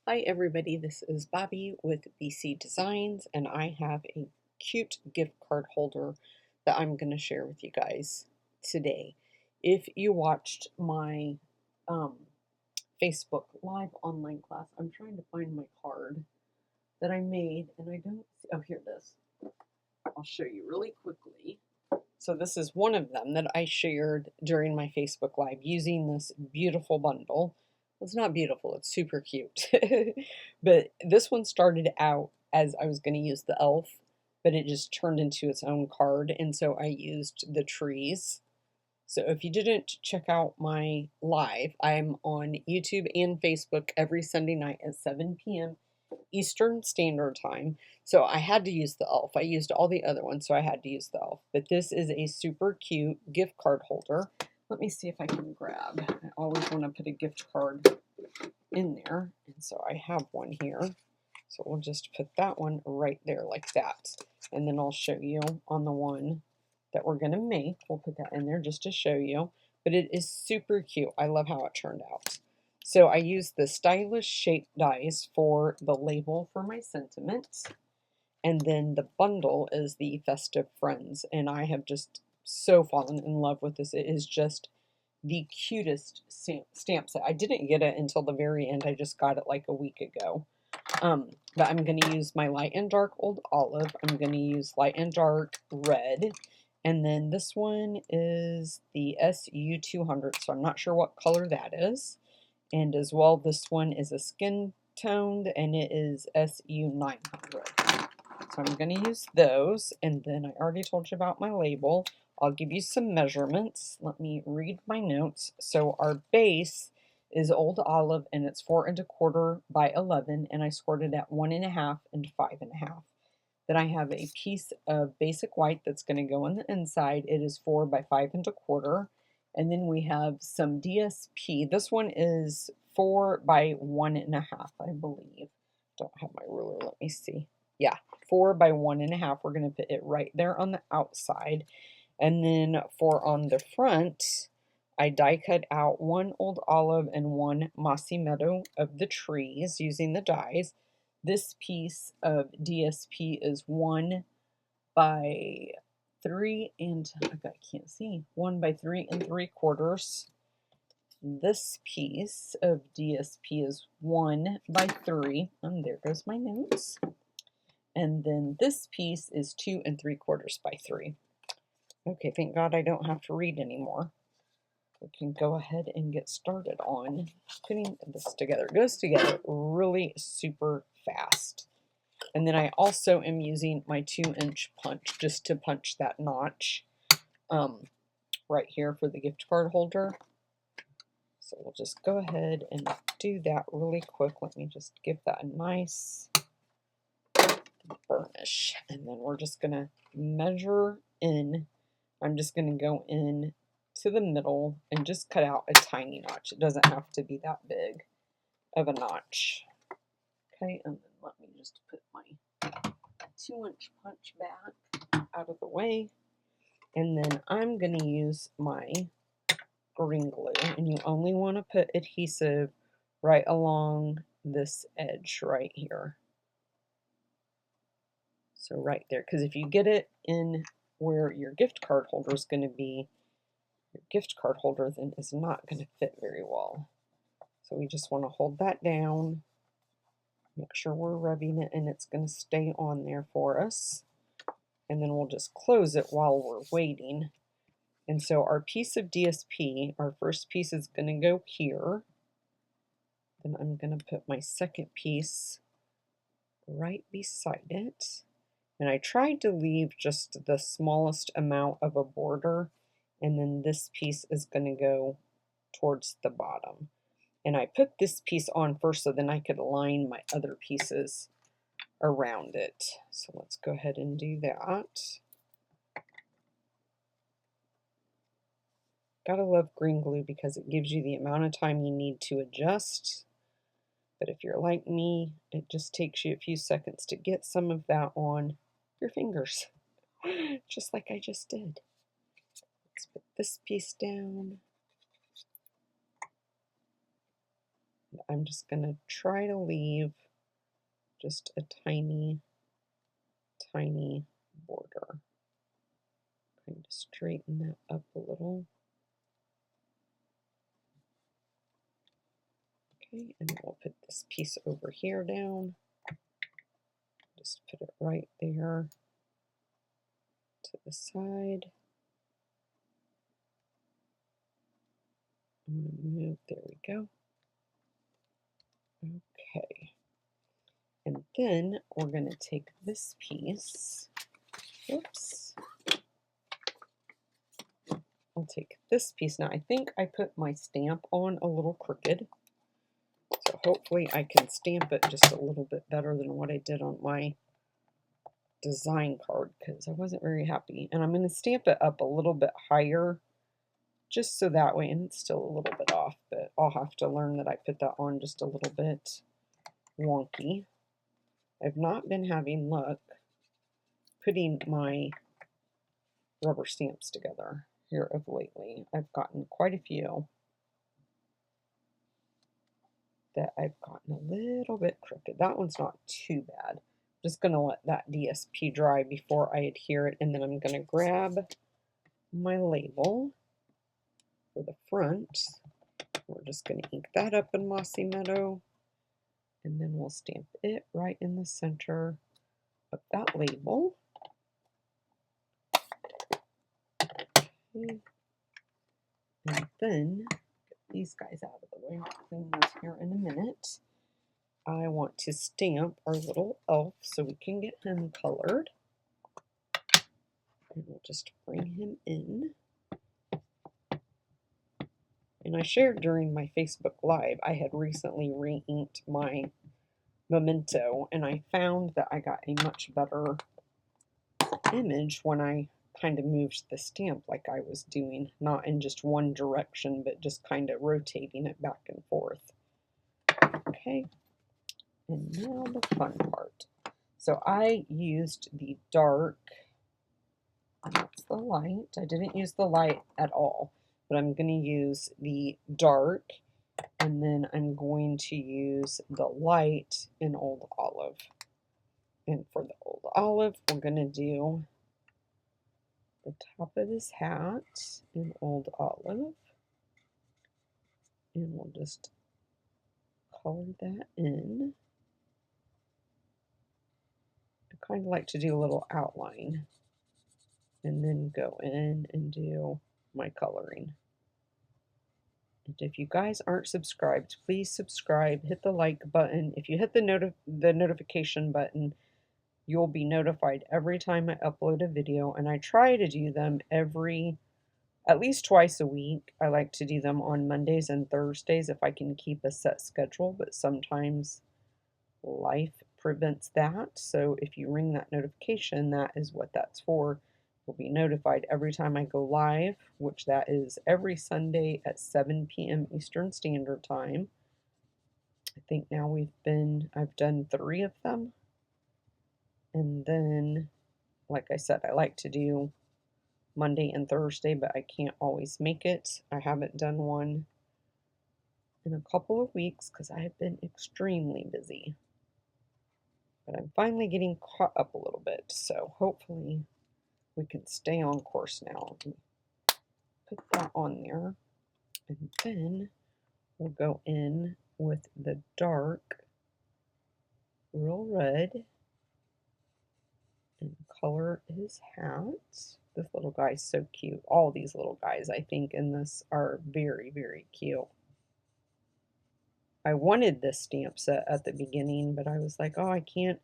Hi everybody, this is Bobby with BC Designs, and I have a cute gift card holder that I'm going to share with you guys today. If you watched my um, Facebook live online class, I'm trying to find my card that I made, and I don't see, oh here it is. I'll show you really quickly. So this is one of them that I shared during my Facebook Live using this beautiful bundle. It's not beautiful, it's super cute. But this one started out as I was going to use the elf, but it just turned into its own card, and so I used the trees. So if you didn't check out my live, I'm on YouTube and Facebook every Sunday night at 7 p.m. Eastern Standard Time. So I had to use the elf. I used all the other ones, so I had to use the elf. But this is a super cute gift card holder. Let me see if I can grab. I always want to put a gift card in there. And so I have one here. So we'll just put that one right there like that. And then I'll show you on the one that we're going to make. We'll put that in there just to show you. But it is super cute. I love how it turned out. So I used the stylish shape dies for the label for my sentiments. And then the bundle is the Festive Friends. And I have just so fallen in love with this. It is just the cutest stamp set. I didn't get it until the very end. I just got it like a week ago. But I'm going to use my light and dark old olive. I'm going to use light and dark red. And then this one is the SU200. So I'm not sure what color that is. And as well, this one is a skin toned and it is SU900. So I'm going to use those. And then I already told you about my label. I'll give you some measurements. Let me read my notes. So our base is old olive and it's 4 1/4 by 11, and I scored it at 1.5 and 5.5. Then I have a piece of basic white that's going to go on the inside. It is 4 by 5 1/4. And then we have some DSP. This one is 4 by 1.5, I believe. Don't have my ruler. Let me see. Yeah, 4 by 1.5. We're going to put it right there on the outside. And then for on the front, I die cut out one old olive and one mossy meadow of the trees using the dies. This piece of DSP is 1 by 3 and I can't see, 1 by 3 3/4. This piece of DSP is 1 by 3. And there goes my notes. And then this piece is 2 3/4 by 3. Okay, thank God I don't have to read anymore. We can go ahead and get started on putting this together. It goes together really super fast. And then I also am using my 2-inch punch just to punch that notch right here for the gift card holder. So we'll just go ahead and do that really quick. Let me just give that a nice burnish. And then we're just going to measure in. I'm just going to go in to the middle and just cut out a tiny notch. It doesn't have to be that big of a notch. Okay, and then let me just put my 2-inch punch back out of the way. And then I'm going to use my green glue. And you only want to put adhesive right along this edge right here. So right there, because if you get it in where your gift card holder is going to be, your gift card holder then is not going to fit very well. So we just want to hold that down, make sure we're rubbing it and it's going to stay on there for us. And then we'll just close it while we're waiting. And so our piece of DSP, our first piece is going to go here. Then I'm going to put my second piece right beside it. And I tried to leave just the smallest amount of a border. And then this piece is going to go towards the bottom. And I put this piece on first so then I could line my other pieces around it. So let's go ahead and do that. Gotta love green glue because it gives you the amount of time you need to adjust. But if you're like me, it just takes you a few seconds to get some of that on your fingers. Just like I just did. Let's put this piece down. I'm just going to try to leave just a tiny, tiny border. Kind of straighten that up a little. Okay, and we'll put this piece over here down. Just put it right there to the side. I'm going to move, there we go. Okay. And then we're going to take this piece. Oops. I'll take this piece. Now, I think I put my stamp on a little crooked. So hopefully I can stamp it just a little bit better than what I did on my design card, because I wasn't very happy. And I'm going to stamp it up a little bit higher, just so that way, and it's still a little bit off, but I'll have to learn that I put that on just a little bit wonky. I've not been having luck putting my rubber stamps together here of lately. I've gotten quite a few that I've gotten a little bit crooked. That one's not too bad. I'm just going to let that DSP dry before I adhere it, and then I'm going to grab my label for the front. We're just going to ink that up in Mossy Meadow, and then we'll stamp it right in the center of that label. Okay. And then get these guys out of the way. I'll clean those here in a minute. I want to stamp our little elf so we can get him colored. And we'll just bring him in. And I shared during my Facebook Live, I had recently re-inked my memento, and I found that I got a much better image when I kind of moved the stamp like I was doing, not in just one direction, but just kind of rotating it back and forth. Okay, and now the fun part. So I used the dark, and that's the light. I didn't use the light at all, but I'm going to use the dark, and then I'm going to use the light in Old Olive. And for the Old Olive, we're going to do the top of his hat in Old Olive. And we'll just color that in. I kind of like to do a little outline and then go in and do my coloring. And if you guys aren't subscribed, please subscribe, hit the like button. If you hit the notification button, you'll be notified every time I upload a video, and I try to do them at least twice a week. I like to do them on Mondays and Thursdays if I can keep a set schedule, but sometimes life prevents that. So if you ring that notification, that is what that's for. You'll be notified every time I go live, which that is every Sunday at 7 p.m. Eastern Standard Time. I think now I've done 3 of them. And then, like I said, I like to do Monday and Thursday, but I can't always make it. I haven't done one in a couple of weeks because I have been extremely busy. But I'm finally getting caught up a little bit, so hopefully we can stay on course now. Put that on there, and then we'll go in with the dark real red and color his hat. This little guy's so cute. All these little guys, I think, in this are very, very cute. I wanted this stamp set at the beginning, but I was like, oh, I can't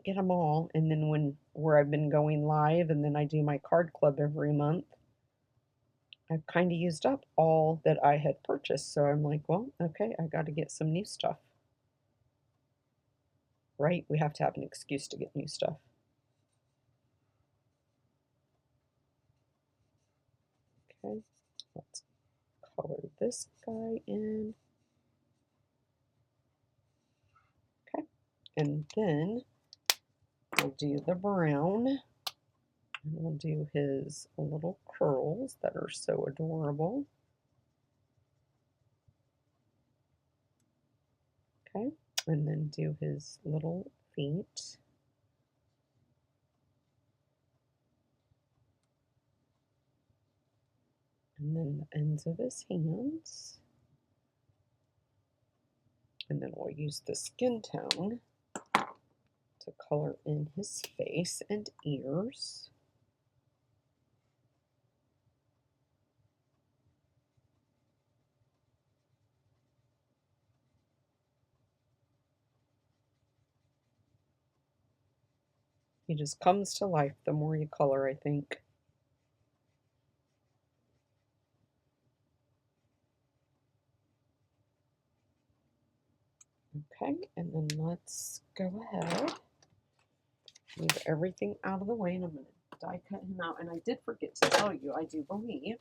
get them all. And then where I've been going live, and then I do my card club every month, I've kind of used up all that I had purchased. So I'm like, well, okay, I got to get some new stuff. Right? We have to have an excuse to get new stuff. Okay, let's color this guy in. Okay, and then we'll do the brown, and we'll do his little curls that are so adorable. Okay, and then do his little feet. And then the ends of his hands. And then we'll use the skin tone to color in his face and ears. He just comes to life the more you color, I think. Okay, and then let's go ahead, move everything out of the way, and I'm going to die cut him out. And I did forget to tell you, I do believe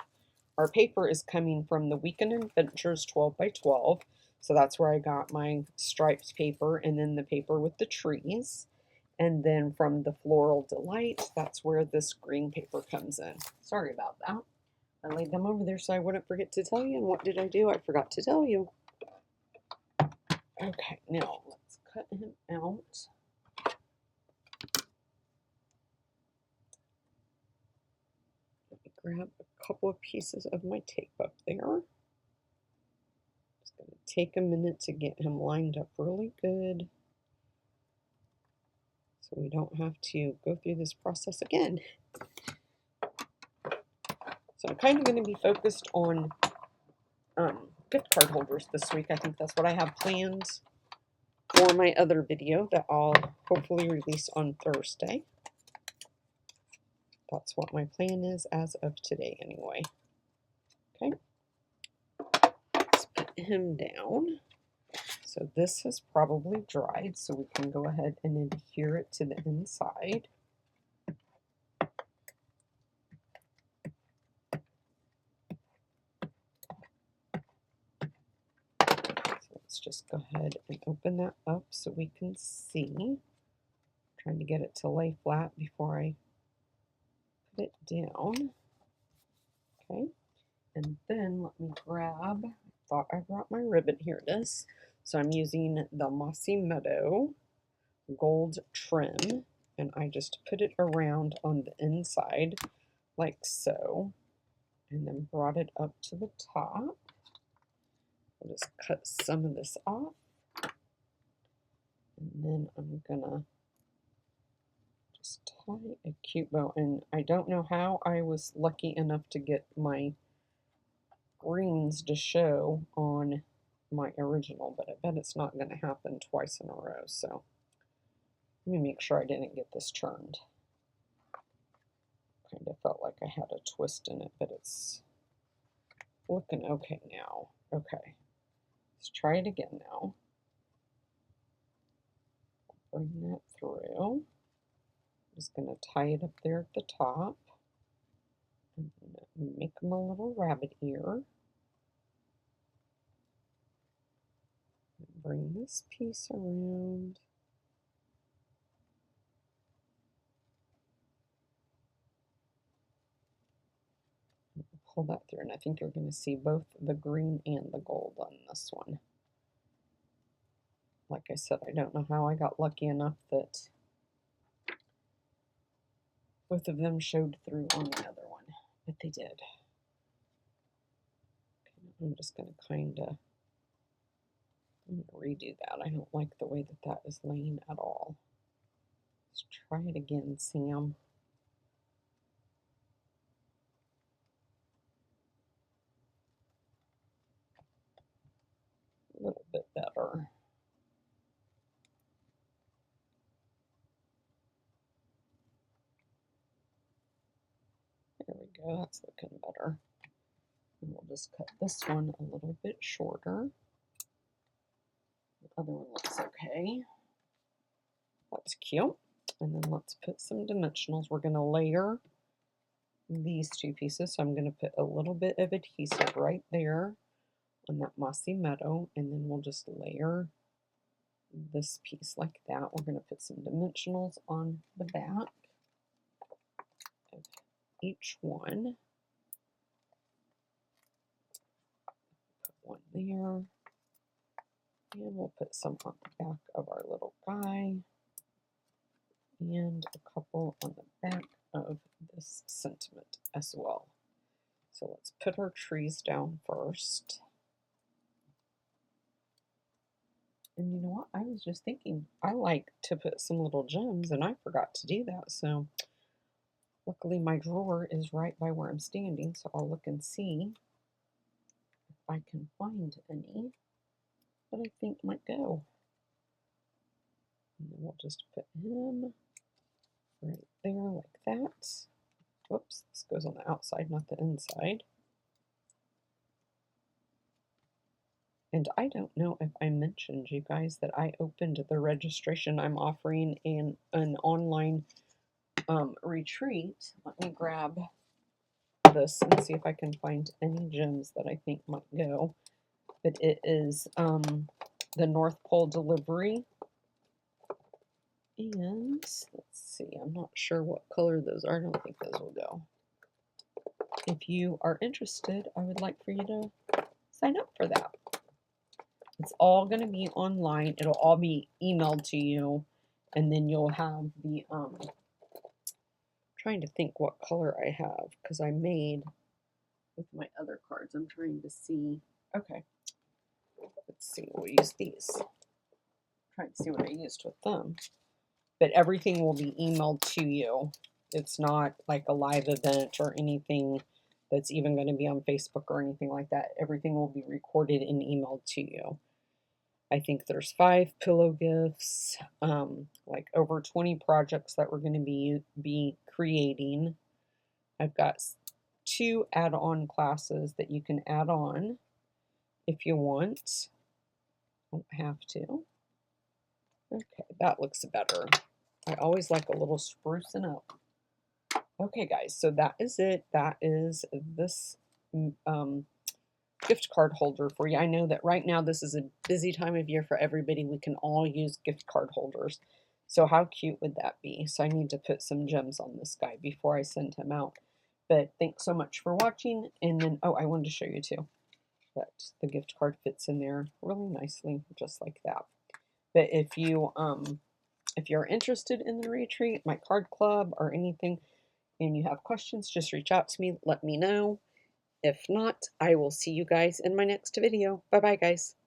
our paper is coming from the Weekend Adventures 12 by 12. So that's where I got my striped paper, and then the paper with the trees. And then from the Floral Delight, that's where this green paper comes in. Sorry about that. I laid them over there so I wouldn't forget to tell you. And what did I do? I forgot to tell you. Okay, now let's cut him out. Let me grab a couple of pieces of my tape up there. Just going to take a minute to get him lined up really good, so we don't have to go through this process again. So I'm kind of going to be focused on gift card holders this week. I think that's what I have planned for my other video that I'll hopefully release on Thursday. That's what my plan is as of today anyway. Okay, let's put him down. So this has probably dried, so we can go ahead and adhere it to the inside. So let's just go ahead and open that up so we can see. I'm trying to get it to lay flat before I put it down. Okay, and then let me grab, I thought I brought my ribbon, here it is. So I'm using the Mossy Meadow gold trim, and I just put it around on the inside like so, and then brought it up to the top. I'll just cut some of this off, and then I'm gonna just tie a cute bow. And I don't know how I was lucky enough to get my greens to show on my original, but I bet it's not going to happen twice in a row. So let me make sure I didn't get this turned. Kind of felt like I had a twist in it, but it's looking okay now. Okay, let's try it again now. Bring that through. I'm just going to tie it up there at the top. And make them a little rabbit ear. Bring this piece around. Pull that through, and I think you're going to see both the green and the gold on this one. Like I said, I don't know how I got lucky enough that both of them showed through on the other one, but they did. Okay, I'm just going to kind of redo that. I don't like the way that that is laying at all. Let's try it again, Sam. A little bit better. There we go, that's looking better. And we'll just cut this one a little bit shorter. The other one looks okay. That's cute. And then let's put some dimensionals. We're going to layer these two pieces. So I'm going to put a little bit of adhesive right there on that Mossy Meadow, and then we'll just layer this piece like that. We're going to put some dimensionals on the back of each one. Put one there, And we'll put some on the back of our little guy. And a couple on the back of this sentiment as well. So let's put our trees down first. And you know what? I was just thinking, I like to put some little gems, and I forgot to do that. So luckily my drawer is right by where I'm standing, so I'll look and see if I can find any that I think might go. And then we'll just put him right there like that. Whoops, this goes on the outside, not the inside. And I don't know if I mentioned, you guys, that I opened the registration. I'm offering an online retreat. Let me grab this and see if I can find any gems that I think might go. But it is the North Pole delivery. And let's see, I'm not sure what color those are. I don't think those will go. If you are interested, I would like for you to sign up for that. It's all going to be online. It'll all be emailed to you, and then you'll have the trying to think what color I have, because I made with my other cards. I'm trying to see. Okay, let's see. We'll use these. Trying to see what I used with them. But everything will be emailed to you. It's not like a live event or anything that's even going to be on Facebook or anything like that. Everything will be recorded and emailed to you. I think there's 5 pillow gifts, like over 20 projects that we're going to be creating. I've got 2 add-on classes that you can add on if you want. Don't have to. Okay, that looks better. I always like a little sprucing up. Okay, guys, so that is it. That is this gift card holder for you. I know that right now this is a busy time of year for everybody. We can all use gift card holders. So how cute would that be? So I need to put some gems on this guy before I send him out. But thanks so much for watching. And then, oh, I wanted to show you too that the gift card fits in there really nicely, just like that. But if you're interested in the retreat, my card club, or anything, and you have questions, just reach out to me. Let me know. If not, I will see you guys in my next video. Bye-bye, guys.